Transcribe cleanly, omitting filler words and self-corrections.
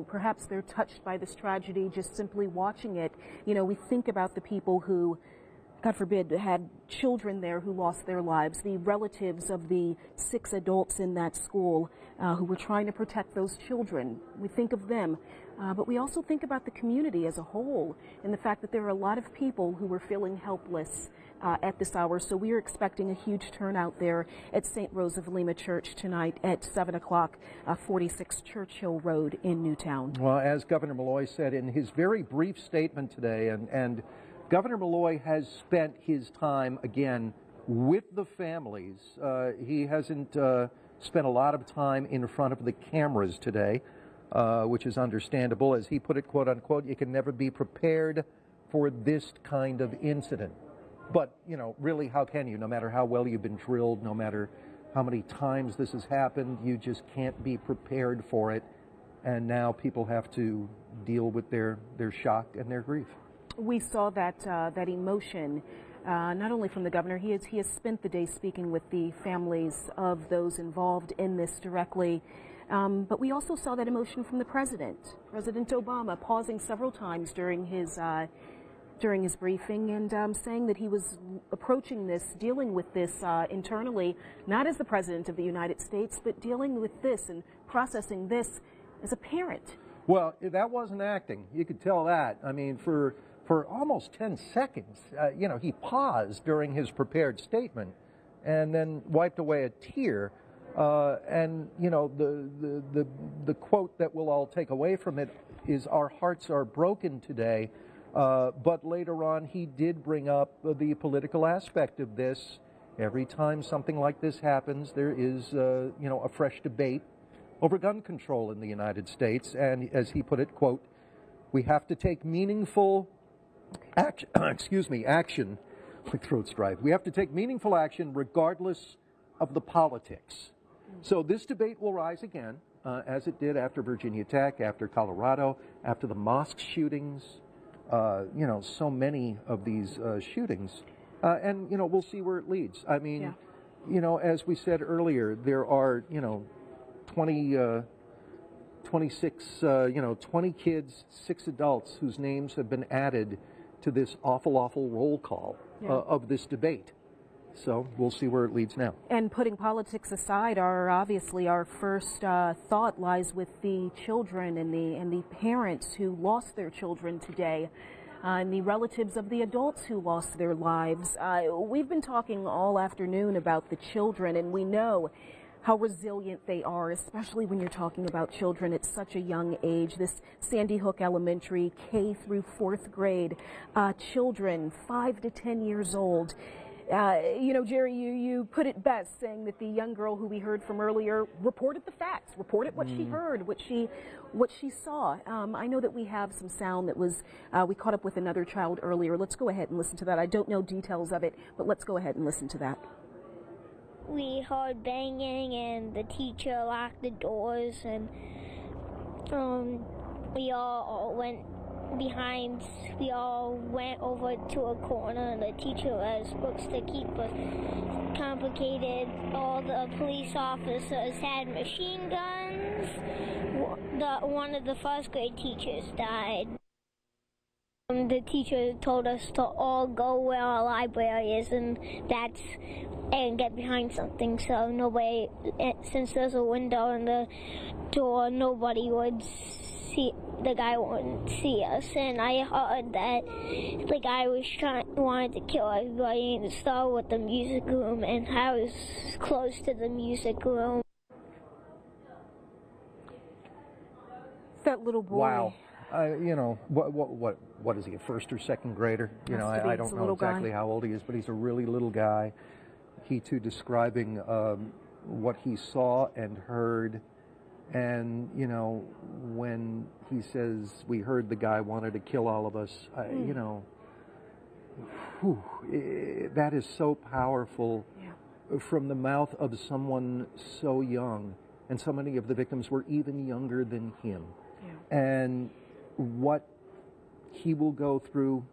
perhaps they're touched by this tragedy just simply watching it. You know, we think about the people who, God forbid, had children there who lost their lives, the relatives of the 6 adults in that school who were trying to protect those children. We think of them, but we also think about the community as a whole and the fact that there are a lot of people who were feeling helpless at this hour. So we are expecting a huge turnout there at St. Rose of Lima Church tonight at 7 o'clock, 46 Churchill Road in Newtown. Well, as Governor Malloy said in his very brief statement today, and Governor Malloy has spent his time, again, with the families. He hasn't spent a lot of time in front of the cameras today, which is understandable. As he put it, quote unquote, you can never be prepared for this kind of incident. But, you know, really, how can you? No matter how well you've been drilled, no matter how many times this has happened, you just can't be prepared for it. And now people have to deal with their shock and their grief. We saw that that emotion, not only from the governor. He has spent the day speaking with the families of those involved in this directly. But we also saw that emotion from the president, President Obama, pausing several times during his briefing and saying that he was approaching this, dealing with this internally, not as the president of the United States, but dealing with this and processing this as a parent. Well, that wasn't acting. You could tell that. I mean, for almost 10 seconds, you know, he paused during his prepared statement and then wiped away a tear. And, you know, the quote that we'll all take away from it is, "Our hearts are broken today." But later on, he did bring up the political aspect of this. Every time something like this happens, there is, you know, a fresh debate over gun control in the United States. And as he put it, quote, "We have to take meaningful action, action, my throat's dry. We have to take meaningful action regardless of the politics." So this debate will rise again, as it did after Virginia Tech, after Colorado, after the mosque shootings, you know, so many of these shootings. And, you know, we'll see where it leads. I mean, yeah. You know, as we said earlier, there are, you know, 26, you know, 20 kids, 6 adults whose names have been added to this awful roll call of this debate. So we'll see where it leads now. And putting politics aside, obviously our first thought lies with the children and the parents who lost their children today, and the relatives of the adults who lost their lives. We've been talking all afternoon about the children, and we know how resilient they are, especially when you're talking about children at such a young age. This Sandy Hook Elementary K through 4th grade children, 5 to 10 years old. You know, Jerry, you put it best, saying that the young girl who we heard from earlier reported the facts, reported what she heard, what she saw. I know that we have some sound that was, we caught up with another child earlier. Let's go ahead and listen to that. I don't know details of it, but let's go ahead and listen to that. We heard banging and the teacher locked the doors, and we all went behind. We all went over to a corner, and the teacher was supposed to keep us complicated. All the police officers had machine guns. One of the 1st grade teachers died. The teacher told us to all go where our library is, and get behind something, so nobody, since there's a window in the door, nobody would see, the guy wouldn't see us. And I heard that the guy wanted to kill everybody and start with the music room, and I was close to the music room. That little boy. Wow. You know, what is he, a 1st or 2nd grader? You know, I don't know exactly how old he is, but he's a really little guy. He too describing what he saw and heard. And, you know, when he says, we heard the guy wanted to kill all of us, you know, that is so powerful from the mouth of someone so young. And so many of the victims were even younger than him. And what he will go through